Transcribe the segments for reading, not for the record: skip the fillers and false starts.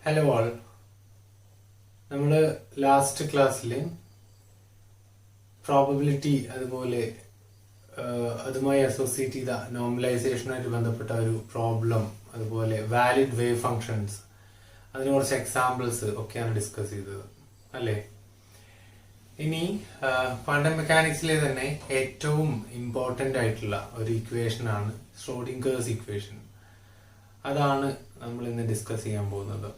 Hello all. നമ്മൾ last ക്ലാസ്സിൽ probability അതുപോലെ അതുമായി അസോസിയേറ്റ് ചെയ്ത നോർമലൈസേഷനുമായിട്ട് ബന്ധപ്പെട്ട ഒരു പ്രോബ്ലം, അതുപോലെ വാലിഡ് വേവ് ഫങ്ഷൻസ്, അതിന് കുറച്ച് എക്സാമ്പിൾസ് ഒക്കെയാണ് ഡിസ്കസ് ചെയ്തത് അല്ലേ. ഇനി ക്വാണ്ടം മെക്കാനിക്സിലെ തന്നെ ഏറ്റവും ഇമ്പോർട്ടൻ്റ് ആയിട്ടുള്ള ഒരു ഇക്വേഷനാണ് ഷ്രോഡിംഗേഴ്സ് ഇക്വേഷൻ. അതാണ് നമ്മൾ ഇന്ന് ഡിസ്കസ് ചെയ്യാൻ പോകുന്നത്.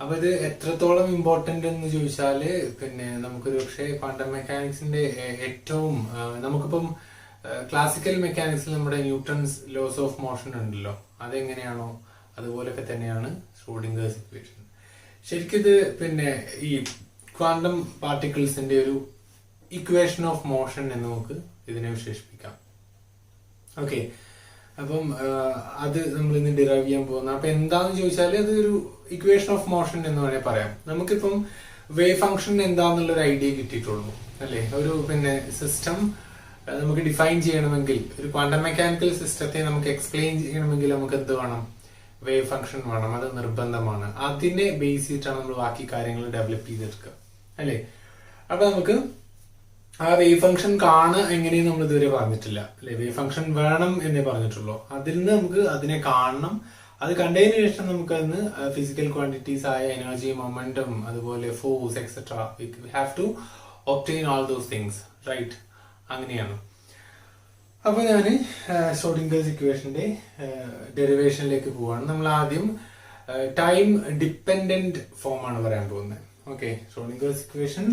അപ്പൊ ഇത് എത്രത്തോളം ഇമ്പോർട്ടൻ്റ് എന്ന് ചോദിച്ചാല് നമുക്കൊരു പക്ഷേ ക്വാണ്ടം മെക്കാനിക്സിന്റെ ഏറ്റവും നമുക്കിപ്പം ക്ലാസിക്കൽ മെക്കാനിക്സിൽ നമ്മുടെ ന്യൂട്ടൺസ് ലോസ് ഓഫ് മോഷൻ ഉണ്ടല്ലോ, അതെങ്ങനെയാണോ അതുപോലൊക്കെ തന്നെയാണ് ഷ്രോഡിംഗേഴ്സ് ഇക്വേഷൻ. ശരിക്കും ഇത് ഈ ക്വാണ്ടം പാർട്ടിക്കിൾസിന്റെ ഒരു ഇക്വേഷൻ ഓഫ് മോഷൻ എന്ന് നമുക്ക് ഇതിനെ വിശേഷിപ്പിക്കാം. ഓക്കെ, അപ്പം അത് നമ്മൾ ഇന്ന് ഡിറൈവ് ചെയ്യാൻ പോകുന്നത്. അപ്പൊ എന്താന്ന് ചോദിച്ചാൽ അതൊരു ഇക്വേഷൻ ഓഫ് മോഷൻ എന്ന് വേണേൽ പറയാം. നമുക്കിപ്പം വേവ് ഫംഗ്ഷൻ എന്താന്നുള്ളൊരു ഐഡിയ കിട്ടിയിട്ടുള്ളൂ അല്ലെ. ഒരു സിസ്റ്റം നമുക്ക് ഡിഫൈൻ ചെയ്യണമെങ്കിൽ, ഒരു ക്വാണ്ടം മെക്കാനിക്കൽ സിസ്റ്റത്തെ നമുക്ക് എക്സ്പ്ലെയിൻ ചെയ്യണമെങ്കിൽ നമുക്ക് എന്ത് വേണം? വേവ് ഫംഗ്ഷൻ വേണം. അത് നിർബന്ധമാണ്. അതിനെ ബേസ് ചെയ്തിട്ടാണ് നമ്മൾ ബാക്കി കാര്യങ്ങൾ ഡെവലപ്പ് ചെയ്തെടുക്കുക അല്ലെ. അപ്പൊ നമുക്ക് ആ വേവ് ഫംഗ്ഷൻ എങ്ങനെയും നമ്മൾ ഇതുവരെ പറഞ്ഞിട്ടില്ല അല്ലെ. വേവ് ഫംഗ്ഷൻ വേണം എന്നേ പറഞ്ഞിട്ടുള്ളൂ. അതിൽ നിന്ന് നമുക്ക് അതിനെ കാണണം. അത് കണ്ടതിന് ശേഷം നമുക്ക് അതിന് ഫിസിക്കൽ ക്വാണ്ടിറ്റീസ് ആയ എനർജി, മൊമെന്റം, അതുപോലെ force etcetera, we have to obtain all those things, right? അങ്ങനെയാണ്. അപ്പൊ ഞാൻ ഷ്രോഡിംഗേഴ്സ് ഇക്വേഷന്റെ ഡെറിവേഷനിലേക്ക് പോവാണ്. നമ്മൾ ആദ്യം ടൈം ഡിപ്പെൻഡന്റ് ഫോം ആണ് പറയാൻ പോകുന്നത്. Okay, ഷ്രോഡിംഗേഴ്സ് equation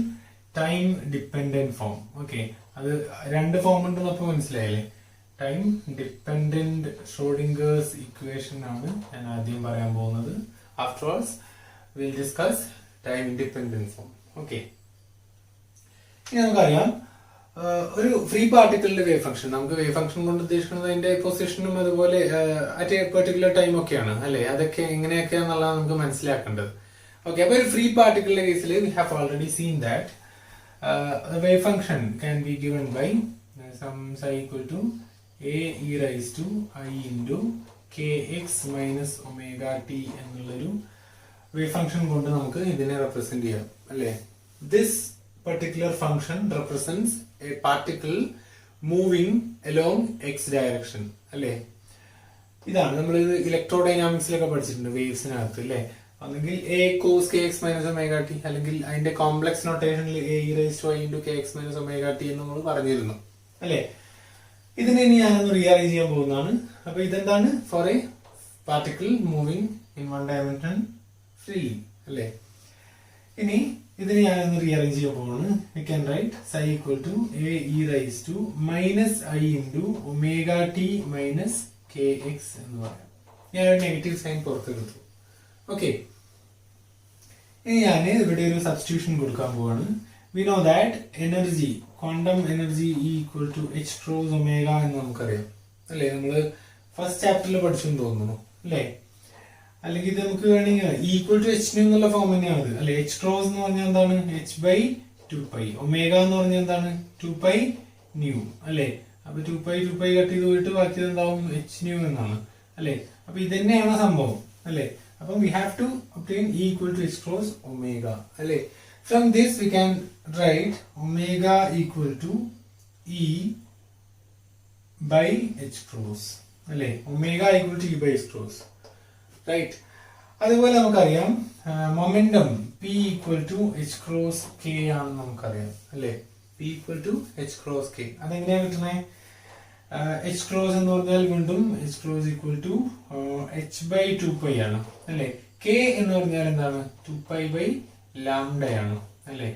time dependent form. Okay, അത് രണ്ട് ഫോം ഉണ്ടെന്ന് അപ്പൊ മനസ്സിലായില്ലേ. ടൈം ഡിപ്പെൻഡന്റ് ഷ്രോഡിംഗേഴ്സ് ഇക്വേഷൻ ആണ് ഞാൻ ആദ്യം പറയാൻ പോകുന്നത്. Afterwards will discuss time independent form. Okay, ഇനി നമുക്കറിയാം ഒരു ഫ്രീ പാർട്ടിക്കിളിന്റെ വേവ് ഫംഗ്ഷൻ. നമുക്ക് വേവ് ഫംഗ്ഷൻ കൊണ്ട് ഉദ്ദേശിക്കുന്നത് അതിന്റെ പൊസിഷനും അതുപോലെ അറ്റ് എ പെർട്ടിക്കുലർ ടൈം ഒക്കെയാണ് അല്ലെ. അതൊക്കെ എങ്ങനെയൊക്കെയാന്നുള്ളതാണ് നമുക്ക് മനസ്സിലാക്കേണ്ടത്. ഓക്കെ, അപ്പൊ ഒരു ഫ്രീ പാർട്ടിക്കിളിന്റെ കേസിൽ we have already scene that the wave function can be given by some psi equal to a e raised to I into kx minus omega t എന്നുള്ളൊരു wave function കൊണ്ട് നമുക്ക് ഇതിനെ റെപ്രസെന്റ് ചെയ്യാം അല്ലെ. This particular function represents a particle moving along x direction അല്ലെ. ഇതാണ് നമ്മൾ ഇലക്ട്രോഡൈനാമിക്സിലൊക്കെ പഠിച്ചിട്ടുണ്ട് വേവ്സിനകത്ത് അല്ലെ. അല്ലെങ്കിൽ A cos K X minus omega T, അല്ലെങ്കിൽ അതിന്റെ കോംപ്ലക്സ് നൊട്ടേഷനിൽ A E raise to I into K X minus omega T എന്ന് നമ്മൾ പറഞ്ഞിരുന്നു അല്ലെ. ഇതിനെ ഇനി ഞാനൊന്ന് റീഅറേഞ്ച് ചെയ്യാൻ പോകുന്നതാണ്. അപ്പൊ ഇതെന്താണ്? For a particle moving in one dimension free അല്ലെ. ഇനി ഇതിനെ ഞാനൊന്ന് റീഅറേഞ്ച് ചെയ്യാൻ പോകുന്നു. We can write psi equal to A E raise to minus I into omega T minus K X എന്ന് പറയാം. ഞാൻ ഒരു നെഗറ്റീവ് സൈൻ പുറത്തെടുത്തു. ഓക്കെ, ഇനി ഞാൻ ഇവിടെ ഒരു സബ്സ്റ്റിറ്റ്യൂഷൻ കൊടുക്കാൻ പോവാണ്. We know that energy, quantum energy equal to H cross omega എന്ന് നമുക്കറിയാം അല്ലെ. നമ്മള് ഫസ്റ്റ് ചാപ്റ്ററിൽ പഠിച്ചെന്ന് തോന്നുന്നു അല്ലെ. അല്ലെങ്കിൽ ഇത് നമുക്ക് വേണമെങ്കിൽ ഈക്വൽ ടു എച്ച് ന്യൂ എന്നുള്ള ഫോം തന്നെയാണ് അല്ലെ. എച്ച് ക്രോസ് എന്ന് പറഞ്ഞാൽ എന്താണ്? H by 2π. ഒമേഗ എന്ന് പറഞ്ഞാൽ എന്താണ്? 2π ന്യൂ അല്ലെ. അപ്പൊ 2π കട്ട് ചെയ്ത് പോയിട്ട് ബാക്കി എന്താവും? എച്ച് ന്യൂ എന്നാണ് അല്ലെ. അപ്പൊ ഇത് തന്നെയാണ് സംഭവം അല്ലെ. അപ്പം we have to obtain E equal to h cross omega അല്ലേ. From this we can write omega equal to E by h cross അല്ലേ. omega equal to E by h cross, right? അതുപോലെ നമുക്കറിയാം momentum P equal to h cross k ആണെന്ന് നമുക്കറിയാം അല്ലേ. P equal to h cross k. അതെങ്ങനെയാണ് കിട്ടുന്നത്? H cross എന്ന് പറഞ്ഞാൽ വീണ്ടും H cross equal to H by 2π ആണ് അല്ലെ. കെ എന്ന് പറഞ്ഞാൽ എന്താണ്? 2π ബൈ ലാംഡയാണ് അല്ലെ.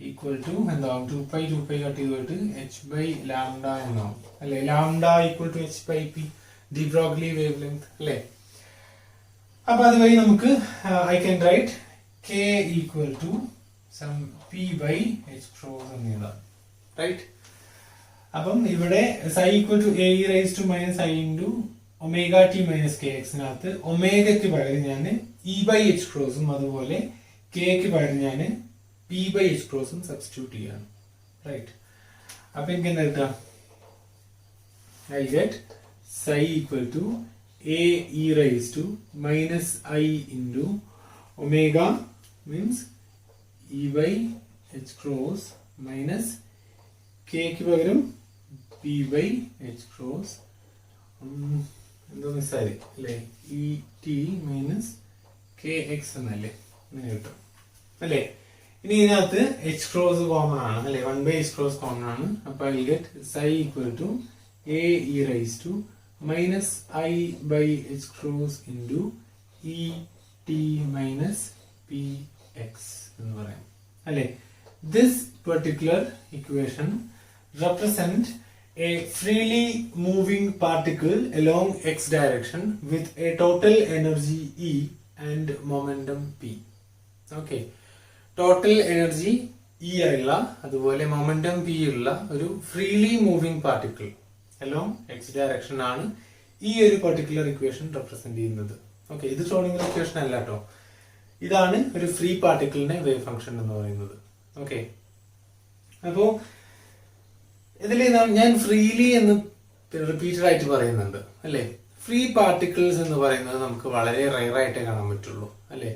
ഈക്വൽ ടു എന്താവും? 2π കട്ട് ചെയ്തിട്ട് എച്ച് ബൈ ലാംഡ എന്നാവും അല്ലെ. Lambda equal to H by P, de Broglie wave length അല്ലെ. അപ്പൊ അതുവഴി നമുക്ക് I can write K equal to some P by H cross എന്ന് എഴുതാം, റൈറ്റ്? അപ്പം ഇവിടെ psi equal to A E raise to minus I into omega T minus K എക്സിനകത്ത് ഒമേഗയ്ക്ക് പകരം ഞാൻ ഇ ബൈ എച്ച് ക്രോസും അതുപോലെ കെക്ക് പകരം ഞാൻ പി ബൈ എച്ച് ക്രോസും സബ്സ്റ്റിറ്റ്യൂട്ട് ചെയ്യാണ്, റൈറ്റ്? അപ്പൊ എനിക്ക് എന്താ കിട്ടുക? I get psi equal to a e raised to minus I into omega means E by h cross minus k ക്ക് പകരം p by h cross എന്തോ മിസ്സായി അല്ലേ, E T minus K X എന്നല്ലേ അങ്ങനെ കിട്ടും അല്ലേ. ഇനി ഇതിനകത്ത് എച്ച് ക്രോസ് കോമൺ ആണ് അല്ലെ, 1/h ക്രോസ് കോമൺ ആണ്. അപ്പൊ I get psi equal to A E raise to minus I by H cross into E T minus P X എന്ന് പറയാം അല്ലെ. This particular equation represent a freely moving particle along x direction with a total energy E and momentum P. Okay. Total energy E ഉള്ള അതുപോലെ momentum P ഉള്ള ഒരു freely moving particle along X direction ആണ് ഈ ഒരു particular equation represent ചെയ്യുന്നത്. Okay, ഇത് Schrödinger equation അല്ല കേട്ടോ, ഇതാണ് ഒരു ഫ്രീ പാർട്ടിക്കിളിന്റെ വേവ് ഫംഗ്ഷൻ എന്ന് പറയുന്നത്. ഓക്കെ, അപ്പോ ഇതിൽ ഞാൻ ഫ്രീലി എന്ന് റിപ്പീറ്റഡ് ആയിട്ട് പറയുന്നുണ്ട് അല്ലെ. ഫ്രീ പാർട്ടിക്കിൾസ് എന്ന് പറയുന്നത് നമുക്ക് വളരെ റെയർ ആയിട്ടേ കാണാൻ പറ്റുള്ളൂ അല്ലെ.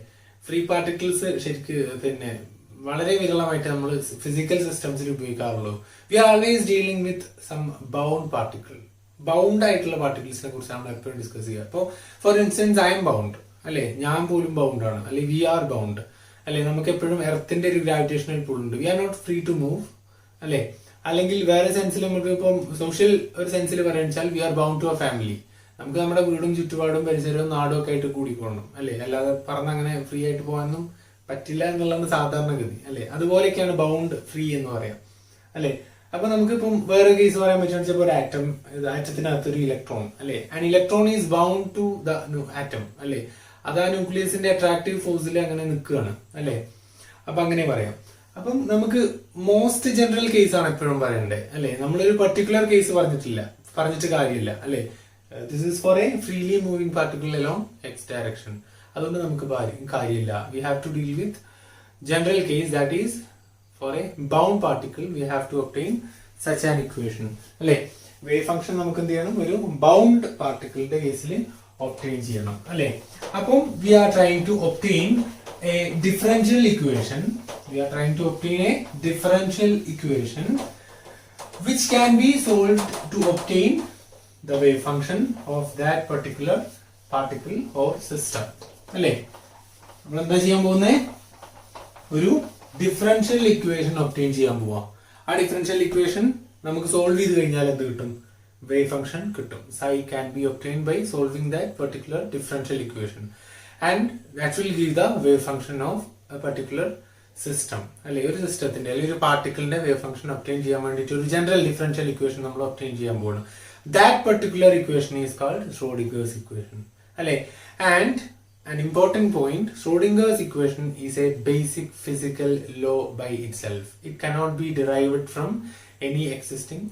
ഫ്രീ പാർട്ടിക്കിൾസ് ശരിക്ക് പിന്നെ വളരെ വിരളമായിട്ട് നമ്മൾ ഫിസിക്കൽ സിസ്റ്റംസിൽ ഉപയോഗിക്കാറുള്ളൂ. We are always dealing with some bound particle. Bound ആയിട്ടുള്ള പാർട്ടിക്കിൾസിനെ കുറിച്ച് നമ്മൾ എപ്പോഴും ഡിസ്കസ് ചെയ്യുക. അപ്പോൾ for instance I'm bound അല്ലെ, ഞാൻ പോലും ബൗണ്ട് ആണ് അല്ലെ, വി ആർ ബൗണ്ട് അല്ലെ. നമുക്ക് എപ്പോഴും എർത്തിന്റെ ഒരു ഗ്രാവിറ്റേഷണൽ പുൾ ഉണ്ട്, we are not free to move അല്ലെ. അല്ലെങ്കിൽ വേറെ സെൻസിൽ നമുക്ക് ഇപ്പം സോഷ്യൽ ഒരു സെൻസിൽ പറയാൻ വെച്ചാൽ we are bound to a family. നമുക്ക് നമ്മുടെ വീടും ചുറ്റുപാടും പരിസരവും നാടും ഒക്കെ ആയിട്ട് കൂടിപ്പോകണം അല്ലെ, അല്ലാതെ പറഞ്ഞങ്ങനെ ഫ്രീ ആയിട്ട് പോകാനൊന്നും പറ്റില്ല എന്നുള്ളതാണ് സാധാരണഗതി അല്ലെ. അതുപോലെയൊക്കെയാണ് ബൗണ്ട് ഫ്രീ എന്ന് പറയാം അല്ലെ. അപ്പൊ നമുക്കിപ്പം വേറെ കേസ് പറയാൻ പറ്റുന്ന വെച്ചാൽ ഒരു ആറ്റം, ആറ്റത്തിനകത്ത് ഒരു ഇലക്ട്രോൺ അല്ലെ, and electron is bound to the atom അല്ലെ. അത് ആ ന്യൂക്ലിയസിന്റെ അട്രാക്റ്റീവ് ഫോഴ്സിൽ അങ്ങനെ നിൽക്കുകയാണ് അല്ലെ. അപ്പൊ അങ്ങനെ പറയാം. അപ്പം നമുക്ക് മോസ്റ്റ് ജനറൽ കേസ് ആണ് എപ്പോഴും പറയണ്ടേ അല്ലെ. നമ്മളൊരു പർട്ടിക്കുലർ കേസ് പറഞ്ഞിട്ട് കാര്യമില്ല അല്ലെ. This is for a freely moving particle along X direction. അതുകൊണ്ട് നമുക്ക് കാര്യമില്ല. We have to deal with general case, that is for a bound particle we have to obtain such an equation അല്ലെ. Wave function നമുക്ക് എന്ത് ചെയ്യണം, ഒരു bound പാർട്ടിക്കിളിന്റെ കേസിൽ obtain ചെയ്യണം അല്ലെ. അപ്പം we are trying to obtain a differential equation. We are trying to obtain a differential equation which can be solved to obtain the wave function of that particular particle or system. അല്ലേ, നമ്മൾ എന്താ ചെയ്യാൻ പോകുന്നത്, ഒരു differential equation obtain ചെയ്യാൻ പോവാ. ആ differential equation നമുക്ക് സോൾവ് ചെയ്ത് കഴിഞ്ഞാൽ എന്ത് കിട്ടും, വേവ് ഫംഗ്ഷൻ കിട്ടും. Psi can be obtained by solving that particular differential equation. And that will give the wave function of a particular system അല്ലെ. ഒരു സിസ്റ്റത്തിന്റെ അല്ലെങ്കിൽ ഒരു പാർട്ടിക്കിളിന്റെ വേവ് ഫംഗ്ഷൻ ഒബ്റ്റെയിൻ ചെയ്യാൻ വേണ്ടിയിട്ട് ഒരു ജനറൽ ഡിഫറൻഷ്യൽ ഇക്വേഷൻ നമ്മൾ ഒബ്റ്റെയിൻ ചെയ്യാൻ പോകണം. That particular equation is called Schrodinger's equation അല്ലെ. And an important point, Schrodinger's equation is a basic physical law by itself. It cannot be derived from any existing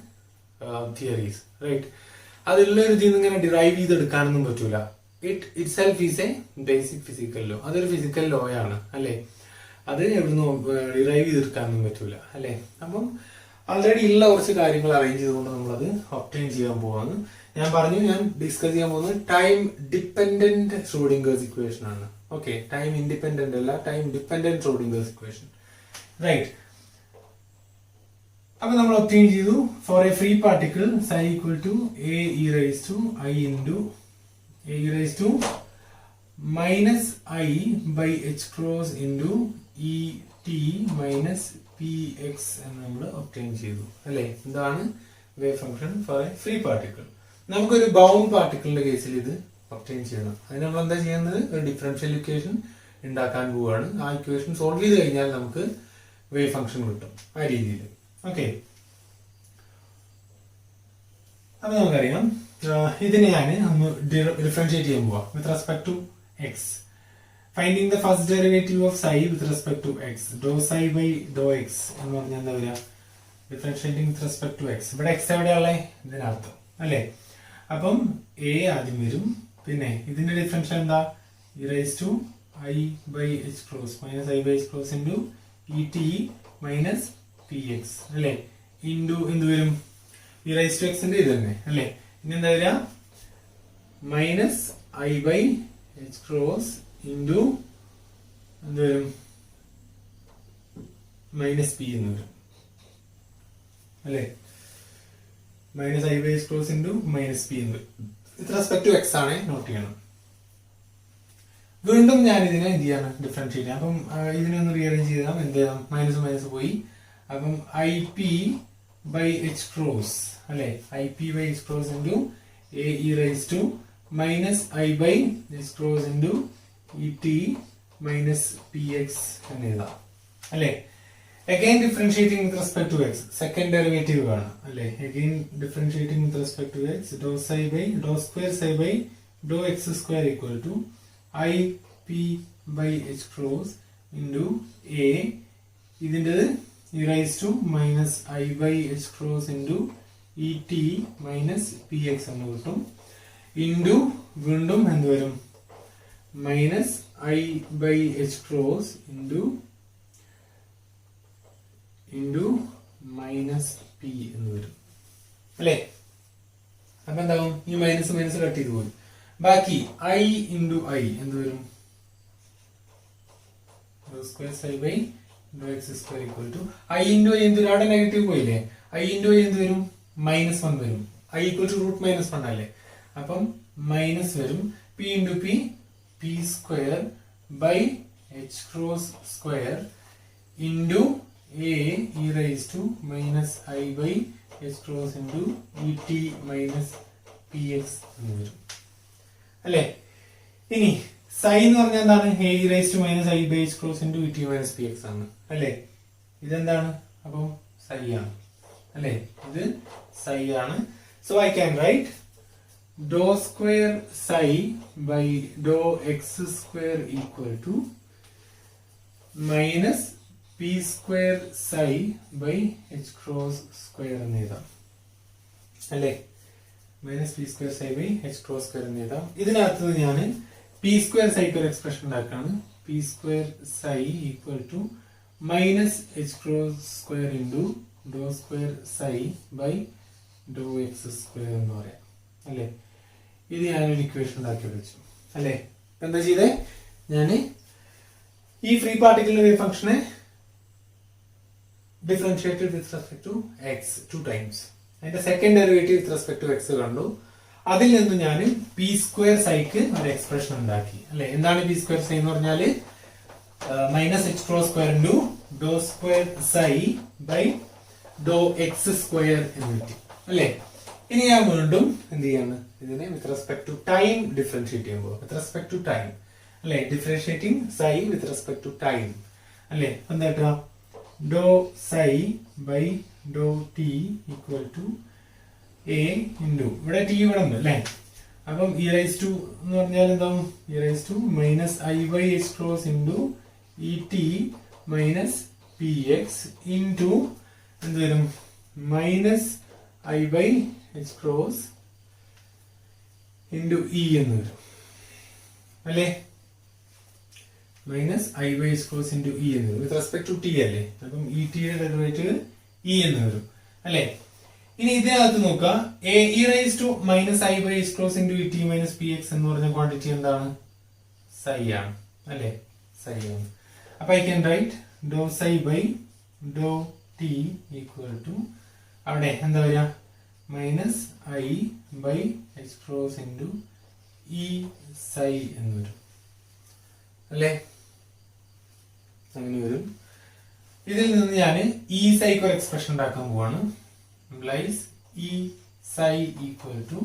theories, right? അതിലുള്ള ഒരു ഇതിൽ നിന്ന് ഇങ്ങനെ derive ചെയ്തെടുക്കാനൊന്നും പറ്റൂല. It itself is a basic physical law. അതൊരു physical law ആണ് അല്ലെ. അത് എവിടുന്ന് ഡിറൈവ് ചെയ്തെടുക്കാനൊന്നും പറ്റൂല അല്ലെ. അപ്പം ആൾറെഡി ഉള്ള കുറച്ച് കാര്യങ്ങൾ അറേഞ്ച് ചെയ്തുകൊണ്ട് നമ്മളത് ഒബ്റ്റെയിൻ ചെയ്യാൻ പോവാന്ന് ഞാൻ പറഞ്ഞു. ഞാൻ ഡിസ്കസ് ചെയ്യാൻ പോകുന്നത് ടൈം ഡിപ്പെൻഡന്റ് ഷ്രോഡിംഗേഴ്സ് ഇക്വേഷൻ ആണ്. ഓക്കെ, ടൈം ഇൻഡിപെൻഡന്റ് അല്ല, time dependent Schrodinger's equation, right. അപ്പൊ നമ്മൾ ഒബ്റ്റെയിൻ ചെയ്തു for a free particle psi equal to a e raised to I into a e raised to minus I by h cross into e t minus px എന്ന് നമ്മൾ obtain ചെയ്തു അല്ലെ. ഇതാണ് wave function four a free particle. നമുക്കൊരു bound പാർട്ടിക്കിളിന്റെ കേസിൽ ഇത് obtain ചെയ്യണം. അതിന് നമ്മൾ എന്താ ചെയ്യുന്നത്, ഒരു ഡിഫറൻഷ്യൽ ഇക്വേഷൻ ഉണ്ടാക്കാൻ പോവുകയാണ്. ആ ഇക്വേഷൻ സോൾവ് ചെയ്ത് കഴിഞ്ഞാൽ നമുക്ക് വേവ് ഫംഗ്ഷൻ കിട്ടും ആ രീതിയിൽ. ഓക്കെ, അപ്പൊ നമുക്കറിയാം ഇതിനെ ഞാൻ ഒന്ന് ഡിഫറൻഷിയേറ്റ് ചെയ്യാൻ പോവാം with respect to x. Finding the first derivative of psi with respect to x, do psi by do x എന്ന് പറഞ്ഞാൽ എന്താ വരിക, differentiating with respect to x. ഇവിടെ എക്സ് എവിടെയുള്ള ഇതിനർത്ഥം അല്ലെ. അപ്പം എ ആദ്യം വരും, പിന്നെ ഇതിന്റെ ഡിഫറൻഷ്യൽ എന്താ, e raised to I by h cross minus I by h cross into et minus px അല്ലെ. ഇൻറ്റു എന്ത് വരും, e raised to x ന്റെ ഇത് തന്നെ അല്ലെ. ഇനി എന്താ വരിക, minus I by h cross into എന്ത് വരും? മൈനസ് പി എന്ന് വരും അല്ലേ? Minus I by X cross into minus P എന്ന് വരും. വിത്ത് റെസ്പെക്ട് ടു എക്സ് ആണ്, നോട്ട് ചെയ്യണം. വീണ്ടും ഞാൻ ഇതിനെ എന്ത് ചെയ്യാണ്? ഡിഫറൻഷിയേറ്റ് ചെയ്യാം. അപ്പം ഇതിനെ ഒന്ന് റീഅറേഞ്ച് ചെയ്താൽ എന്ത് ചെയ്യാം? മൈനസ് മൈനസ് പോയി. അപ്പം I P by H cross അല്ലെ? I P by H cross into A E raise to minus I by H cross into E T minus P X എന്ന് എഴുതാം അല്ലെ? Again differentiating with respect to x, second derivative ആണ് അല്ലെ? Again differentiating with respect to x, dou psi by dou square psi by dou x square equal to I p by h cross into a ഇതിൻ്റെത് e raised to minus I by h cross into e t minus px എന്ന് കിട്ടും. into വീണ്ടും എന്ത് വരും? minus I by h cross into minus P എന്ന് വരും അല്ലേ? അപ്പൊ എന്താവും? ഈ മൈനസ് മൈനസ് കട്ട് ചെയ്ത് പോകും. ബാക്കി ഐ ഇൻറ്റു ഐ എന്ത് വരും? Square psi by X square equal to I into I എന്ത് വരും? അവിടെ നെഗറ്റീവ് പോയില്ലേ? ഐ ഇൻറ്റു ഐ എന്ത് വരും? മൈനസ് വൺ വരും. I equal to root minus one അല്ലേ? അപ്പം മൈനസ് വരും. P into P, P square by H cross square into a e raised to minus I by h cross into e t minus px എന്ന് വരും അല്ലേ? ഇനി psi എന്ന് പറഞ്ഞാൽ എന്താണ്? a e raised to minus I by h cross into e t minus px ആണ് അല്ലേ? ഇതെന്താണ്? അപ്പം psi ആണ് അല്ലേ? ഇത് psi ആണ്. So I can write dou square psi by dou x square equal to minus p square psi by h cross square എന്ന് എഴുതാം അല്ലേ? Minus P square psi by H cross square എന്ന് എഴുതാം. ഇതിനകത്ത് ഞാൻ പി സ്ക്വയർ സൈക്ക് ഒരു expression ഉണ്ടാക്കാണ്. P square psi equal to minus H cross square into do square psi by do X square എന്ന് പറയാം അല്ലേ? ഇത് ഞാനൊരു ഇക്വേഷൻ ഉണ്ടാക്കി വെച്ചു അല്ലേ? എന്താ ചെയ്തേ? ഞാൻ ഈ ഫ്രീ പാർട്ടിക്കിളിന്റെ വേവ് ഫംഗ്ഷനെ differentiated with respect to x 2 times. അതിന്റെ second derivative with respect to X കണ്ടു. അതിൽ നിന്ന് ഞാൻ പി സ്ക്വയർ സൈക്ക് ഒരു എക്സ്പ്രഷൻ ഉണ്ടാക്കി അല്ലെ? എന്താണ് പി സ്ക്വയർ സൈ എന്ന് പറഞ്ഞാല്? Minus H cross square into do square psi by do X square എന്ന് കിട്ടി അല്ലെ? ഇനി ഞാൻ വീണ്ടും എന്ത് ചെയ്യാണ്? ഇതിനെ with respect to time differentiate ചെയ്യുമ്പോൾ വിത്ത് റെസ്പെക്ട് ടു ടൈം അല്ലെ? Differentiating psi with respect to time അല്ലെ? എന്താ കിട്ടുക? dou psi by dou t equal to a into ഇവിടെ t ഇവിടെ ഉണ്ട് അല്ലേ? അപ്പം e raised to എന്ന് പറഞ്ഞാൽ എന്താവും? e raised to minus I by h cross into e t minus px into എന്ത് വരും? minus I by h cross into e എന്ന് വരും അല്ലേ? Minus I by H cross into E എന്ന് വരും വിത്ത് റെസ്പെക്ട് ടു ടി അല്ലേ? അപ്പം E ടിയുടെ ഡെറിവേറ്റീവ് ഇ എന്ന് വരും അല്ലേ? ഇനി ഇതിനകത്ത് നോക്കുക. A E raise to minus I by H cross into E T minus P X എന്ന് പറഞ്ഞ ക്വാണ്ടിറ്റി എന്താണ്? സൈ ആണ് അല്ലേ? സൈ ആണ്. അപ്പൊ I can write do psi by do T equal to അവിടെ എന്താ വരിക? Minus I by H cross into E psi എന്ന് വരും അല്ലേ? അങ്ങനെ വരും. ഇതിൽ നിന്ന് ഞാൻ ഇ സൈക്ക് ഒരു എക്സ്പ്രഷൻ ഉണ്ടാക്കാൻ പോവാണ്. Implies E psi equal to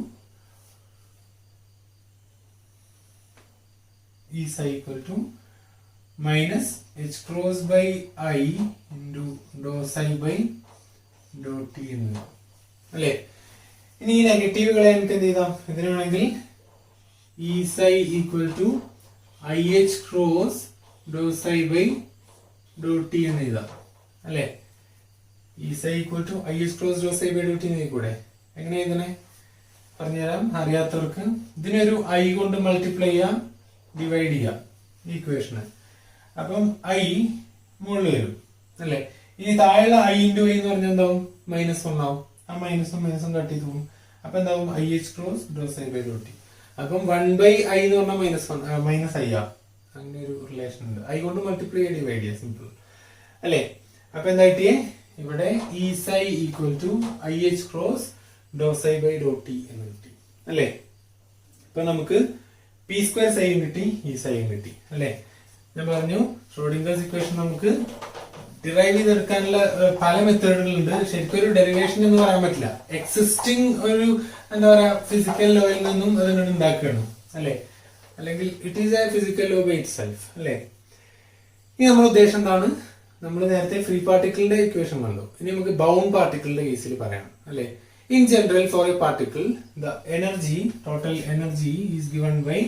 minus H cross by I into do psi by do T എന്ന് അല്ലേ? ഇനി ഈ നെഗറ്റീവുകളെ നമുക്ക് എന്ത് ചെയ്താം? ഇതിന് വേണമെങ്കിൽ E psi equal to I H cross do psi by do T എന്ന് എഴുതാം അല്ലെ? E psi equal to I H cross do psi by do T എന്ന് എഴുതിക്കൂടെ? എങ്ങനെ എഴുതണേ പറഞ്ഞുതരാം അറിയാത്തവർക്ക്. ഇതിനൊരു ഐ കൊണ്ട് മൾട്ടിപ്ലൈ ചെയ്യാം, ഡിവൈഡ് ചെയ്യാം ഈക്വേഷന്. അപ്പം ഐ മുകളിൽ വരും അല്ലെ? ഇനി താഴെ ഐ ഇൻറ്റു ഐ എന്ന് പറഞ്ഞാൽ എന്താവും? മൈനസ് വൺ ആവും. ആ മൈനസും കട്ട് ചെയ്ത് പോകും. അപ്പൊ എന്താവും? I H cross do psi by do T. അപ്പം 1 ബൈ ഐ എന്ന് പറഞ്ഞാൽ മൈനസ് ഐ ആ അങ്ങനെ ഒരു റിലേഷൻ ഉണ്ട്. ഐ കൊണ്ട് മൾട്ടിപ്ലൈ ഡിവൈഡ് ചെയ്യുക, സിമ്പിൾ അല്ലേ. അപ്പൊ എന്തായിട്ടേ ഇവിടെ E psi equal to I H cross do psi by do T എന്ന് കിട്ടി അല്ലേ. ഇപ്പൊ നമുക്ക് പി സ്ക്വയർ സൈൻ കിട്ടി, ഇ സൈൻ കിട്ടി അല്ലേ. ഞാൻ പറഞ്ഞു ഷ്രോഡിംഗേഴ്സ് ഇക്വേഷൻ നമുക്ക് ഡിറൈവ് ചെയ്തെടുക്കാനുള്ള പല മെത്തേഡുകളുണ്ട്. ശരിക്കും ഒരു ഡെറിവേഷൻ എന്ന് പറയാൻ പറ്റില്ല. എക്സിസ്റ്റിംഗ് ഒരു എന്താ പറയാ ഫിസിക്കൽ ലോയിൽ നിന്നും അതിനോട് ഉണ്ടാക്കുകയാണ് അല്ലെ, അല്ലെങ്കിൽ it is a physical law by itself അല്ലെ. ഇനി നമ്മുടെ ഉദ്ദേശം എന്താണ്? നമ്മൾ നേരത്തെ ഫ്രീ പാർട്ടിക്കിളിന്റെ ഇക്വേഷൻ കണ്ടു. ഇനി നമുക്ക് ബൗണ്ട് പാർട്ടിക്കിളിന്റെ കേസിൽ പറയാം അല്ലെ. In general for a particle the energy, total energy is given by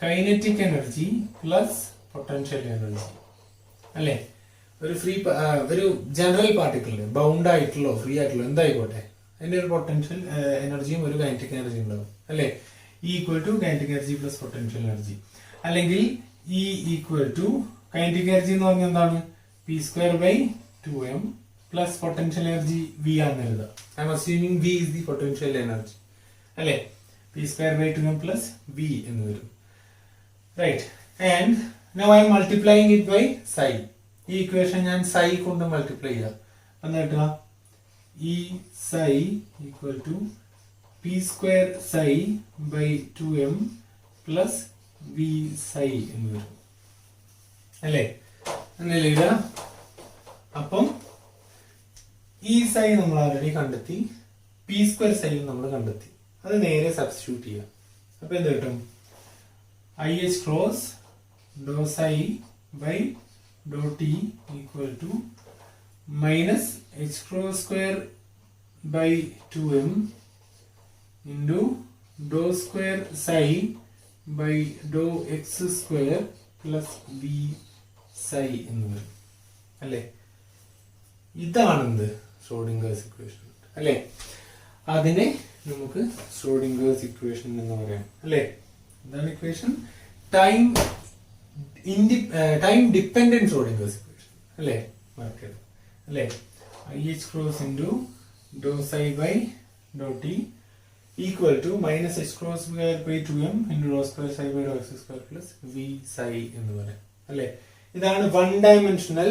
kinetic energy plus potential energy അല്ലെ. ഒരു ജനറൽ പാർട്ടിക്കിളിന് ബൗണ്ട് ആയിട്ടുള്ളോ ഫ്രീ ആയിട്ടുള്ളോ എന്തായിക്കോട്ടെ അതിന്റെ ഒരു പൊട്ടൻഷ്യൽ എനർജിയും ഒരു കൈനറ്റിക് എനർജി ഉണ്ടാവും അല്ലെ. E equal to kinetic energy plus potential energy, അല്ലെങ്കിൽ E equal to kinetic energy എന്ന് പറഞ്ഞാൽ എന്താണ്? P square by 2m plus potential energy V ആണെന്ന് എഴുതാം. I'm assuming V is the potential energy അല്ലെ. P square by 2m plus V എന്ന് വരും, right. And now I'm multiplying it by psi. ഈ equation ഞാൻ psi കൊണ്ട് multiply ചെയ്യാം. എന്താ കിട്ടുക? E psi equal to P square psi by 2m plus V psi എന്ന് വരും അല്ലേ. അങ്ങനെ എഴുതുക. അപ്പം ഈ സൈ നമ്മൾ ആൾറെഡി കണ്ടെത്തി, പി സ്ക്വയർ സൈ നമ്മൾ കണ്ടെത്തി. അത് നേരെ സബ്സ്റ്റിറ്റ്യൂട്ട് ചെയ്യാം. അപ്പൊ എന്ത് കിട്ടും? I H cross do psi by do T equal to minus H cross square by 2m into do square psi by do X square plus V psi എന്ന് വരും അല്ലേ. ഇതാണെന്ത്? ഷ്രോഡിംഗേഴ്സ് ഇക്വേഷൻ അല്ലേ. അതിനെ നമുക്ക് ഷ്രോഡിംഗേഴ്സ് ഇക്വേഷൻ എന്ന് പറയാം അല്ലേ. എന്താണ് equation? Time dependent Schrodinger's equation അല്ലേ. മറക്കരുത് അല്ലേ. I H cross into do psi by do T equal to minus H cross square by 2m into do square psi by do X square plus V psi എന്ന് പറയാം അല്ലേ. ഇതാണ് one dimensional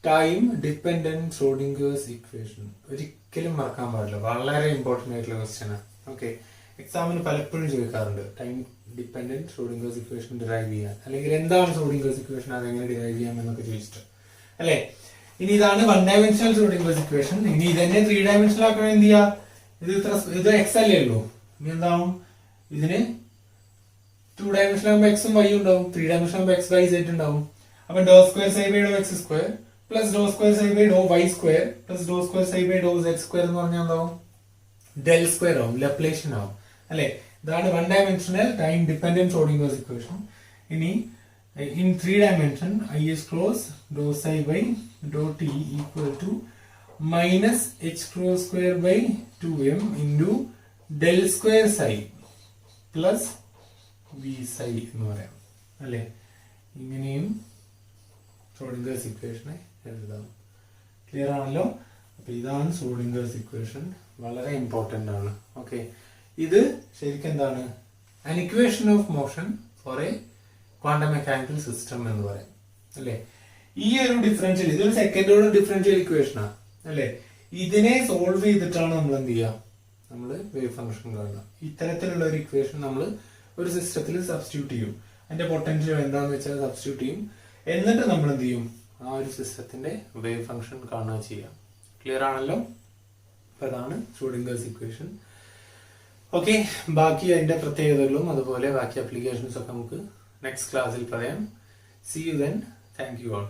time dependent Schrodinger's equation. ഒരിക്കലും മറക്കാൻ പാടില്ല, വളരെ important ആയിട്ടുള്ള question ആണ്. ഓക്കെ, എക്സാമിന് പലപ്പോഴും ചോദിക്കാറുണ്ട് time dependent Schrodinger's equation derive ചെയ്യാൻ, അല്ലെങ്കിൽ എന്താണ് ഷ്രോഡിംഗേഴ്സ് ഇക്വേഷൻ, അതെങ്ങനെ ഡിറൈവ് ചെയ്യാം എന്നൊക്കെ ചോദിച്ചിട്ട് അല്ലെ. ഇനി ഇതാണ് വൺ ഡയമെൻഷണൽ ഷ്രോഡിംഗേഴ്സ് ഇക്വേഷൻ. ഇനി ഇതന്നെ 3 ഡയമെൻഷണൽ ആക്കണം. എന്ത് ചെയ്യാ? ഇത് എക്സ് അല്ലേ ഉള്ളൂ. ഇനി എന്താവും? ഇതിന് 2 ഡയമെൻഷണൽ ആകുമ്പോൾ എക്സും വൈ ഉണ്ടാവും, 3 ഡയമെൻഷണൽ ആകുമ്പോൾ എക്സ് വൈ സെറ്റ് ഉണ്ടാവും. അപ്പൊ do square psi by do X square plus do square psi by do Y square plus do square psi by do Z square എന്ന് പറഞ്ഞാൽ എന്താവും? ഡെൽ സ്ക്വയർ ആവും, ലപ്ലേഷ്യൻ ആവും അല്ലെ. ഇതാണ് one dimensional time dependent Schrodinger's equation. ഇനി in 3 dimension I is cross dou psi by dou t equal to minus h cross square by 2m into del square psi plus v psi എന്ന് പറയാം അല്ലേ. ഇങ്ങനെയും ഷ്രോഡിംഗേഴ്സ് ഇക്വേഷനെ എഴുതാം. Clear ആണല്ലോ. അപ്പൊ ഇതാണ് ഷ്രോഡിംഗേഴ്സ് equation, വളരെ ഇമ്പോർട്ടന്റ് ആണ്. ഓക്കെ, ഇത് ശരിക്കും എന്താണ്? an equation of motion for a quantum mechanical system എന്ന് പറയാം അല്ലെ. ഈ ഒരു ഡിഫറൻഷ്യൽ, ഇതൊരു സെക്കൻഡ് ഓർഡർ ഡിഫറൻഷ്യൽ ഇക്വേഷനാണ് അല്ലെ. ഇതിനെ സോൾവ് ചെയ്തിട്ടാണ് നമ്മൾ എന്ത് ചെയ്യുക? നമ്മൾ വേവ് ഫംഗ്ഷൻ കാണുക. ഇത്തരത്തിലുള്ള ഒരു ഇക്വേഷൻ നമ്മൾ ഒരു സിസ്റ്റത്തിൽ സബ്സ്റ്റിറ്റ്യൂട്ട് ചെയ്യും. അതിന്റെ പൊട്ടൻഷ്യൽ എന്താണെന്ന് വെച്ചാൽ സബ്സ്റ്റിറ്റ്യൂട്ട് ചെയ്യും. എന്നിട്ട് നമ്മൾ എന്ത് ചെയ്യും? ആ ഒരു സിസ്റ്റത്തിന്റെ വേവ് ഫംഗ്ഷൻ കാണുക ചെയ്യാം. ക്ലിയർ ആണല്ലോ. അപ്പൊ അതാണ് ഷ്രോഡിംഗേഴ്സ് ഇക്വേഷൻ. ഓക്കെ, ബാക്കി അതിന്റെ പ്രത്യേകതകളും അതുപോലെ ബാക്കി അപ്ലിക്കേഷൻസ് ഒക്കെ നമുക്ക് നെക്സ്റ്റ് ക്ലാസ്സിൽ പറയാം. See you then. Thank you all.